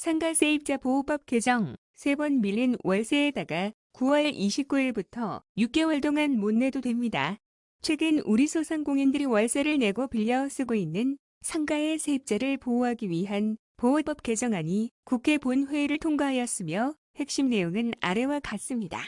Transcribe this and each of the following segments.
상가세입자 보호법 개정, 3번 밀린 월세에다가 9월 29일부터 6개월 동안 못 내도 됩니다. 최근 우리 소상공인들이 월세를 내고 빌려 쓰고 있는 상가의 세입자를 보호하기 위한 보호법 개정안이 국회 본회의를 통과하였으며 핵심 내용은 아래와 같습니다.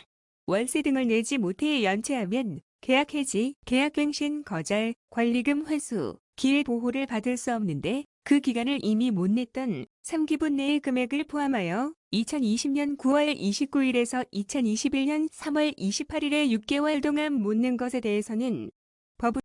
월세 등을 내지 못해 연체하면 계약 해지, 계약갱신 거절, 권리금 회수, 기일 보호를 받을 수 없는데 그 기간을 이미 못 냈던 3기분 내의 금액을 포함하여 2020년 9월 29일에서 2021년 3월 28일에 6개월 동안 못 낸 것에 대해서는 법으로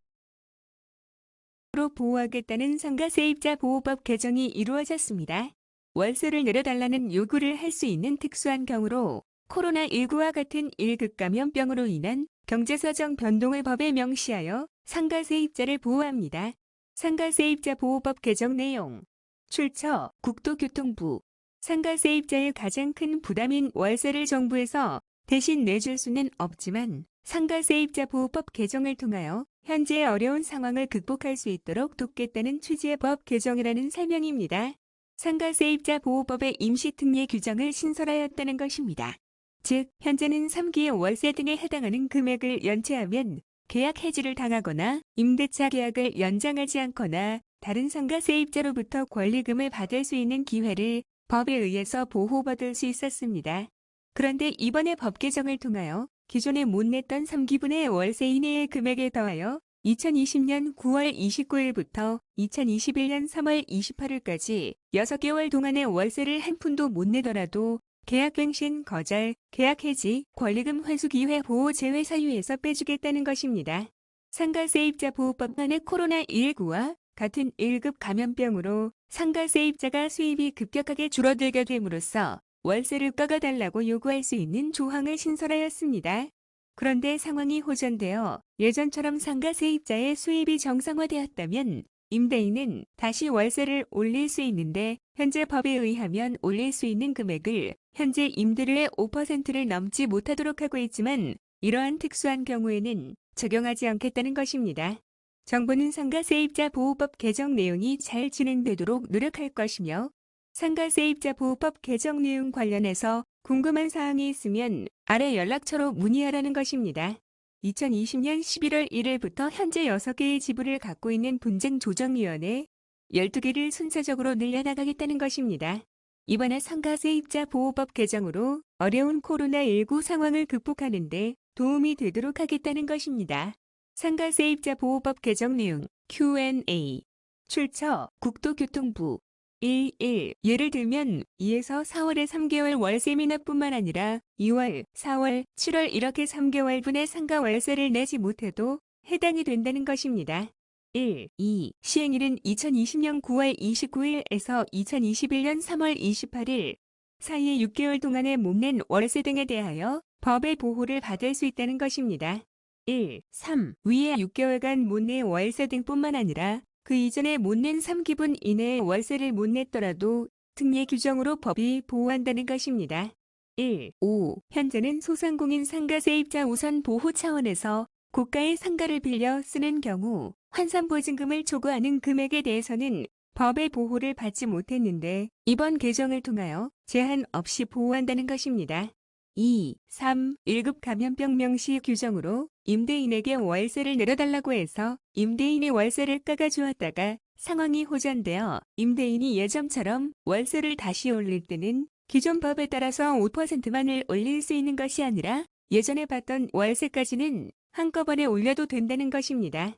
보호하겠다는 상가세입자 보호법 개정이 이루어졌습니다. 월세를 내려달라는 요구를 할 수 있는 특수한 경우로 코로나19와 같은 1급 감염병으로 인한 경제사정 변동을 법에 명시하여 상가세입자를 보호합니다. 상가세입자 보호법 개정 내용. 출처 국토교통부. 상가세입자의 가장 큰 부담인 월세를 정부에서 대신 내줄 수는 없지만 상가세입자 보호법 개정을 통하여 현재의 어려운 상황을 극복할 수 있도록 돕겠다는 취지의 법 개정이라는 설명입니다. 상가세입자 보호법의 임시특례 규정을 신설하였다는 것입니다. 즉, 현재는 3기의 월세 등에 해당하는 금액을 연체하면 계약 해지를 당하거나 임대차 계약을 연장하지 않거나 다른 상가세입자로부터 권리금을 받을 수 있는 기회를 법에 의해서 보호받을 수 있었습니다. 그런데 이번에 법 개정을 통하여 기존에 못 냈던 3기분의 월세 이내의 금액에 더하여 2020년 9월 29일부터 2021년 3월 28일까지 6개월 동안의 월세를 한 푼도 못 내더라도 계약갱신 거절, 계약 해지, 권리금 회수 기회 보호 제외 사유에서 빼주겠다는 것입니다. 상가세입자 보호법안의 코로나19와 같은 1급 감염병으로 상가세입자가 수입이 급격하게 줄어들게 됨으로써 월세를 깎아달라고 요구할 수 있는 조항을 신설하였습니다. 그런데 상황이 호전되어 예전처럼 상가세입자의 수입이 정상화되었다면 임대인은 다시 월세를 올릴 수 있는데 현재 법에 의하면 올릴 수 있는 금액을 현재 임대료의 5%를 넘지 못하도록 하고 있지만 이러한 특수한 경우에는 적용하지 않겠다는 것입니다. 정부는 상가세입자 보호법 개정 내용이 잘 진행되도록 노력할 것이며 상가세입자 보호법 개정 내용 관련해서 궁금한 사항이 있으면 아래 연락처로 문의하라는 것입니다. 2020년 11월 1일부터 현재 6개의 지부를 갖고 있는 분쟁조정위원회 12개를 순차적으로 늘려나가겠다는 것입니다. 이번에 상가세입자 보호법 개정으로 어려운 코로나19 상황을 극복하는 데 도움이 되도록 하겠다는 것입니다. 상가세입자 보호법 개정 내용 Q&A. 출처 국토교통부. 1. 예를 들면 2에서 4월에 3개월 월세 미납뿐만 아니라 2월, 4월, 7월 이렇게 3개월분의 상가 월세를 내지 못해도 해당이 된다는 것입니다. 2. 시행일은 2020년 9월 29일에서 2021년 3월 28일 사이에 6개월 동안에 못 낸 월세 등에 대하여 법의 보호를 받을 수 있다는 것입니다. 3. 위에 6개월간 못 낸 월세 등뿐만 아니라 그 이전에 못 낸 3기분 이내의 월세를 못 냈더라도 특례 규정으로 법이 보호한다는 것입니다. 5. 현재는 소상공인 상가세입자 우선 보호 차원에서 고가의 상가를 빌려 쓰는 경우 환산보증금을 초과하는 금액에 대해서는 법의 보호를 받지 못했는데 이번 개정을 통하여 제한 없이 보호한다는 것입니다. 2. 3. 1급 감염병 명시 규정으로 임대인에게 월세를 내려달라고 해서 임대인이 월세를 깎아주었다가 상황이 호전되어 임대인이 예전처럼 월세를 다시 올릴 때는 기존 법에 따라서 5%만을 올릴 수 있는 것이 아니라 예전에 받던 월세까지는 한꺼번에 올려도 된다는 것입니다.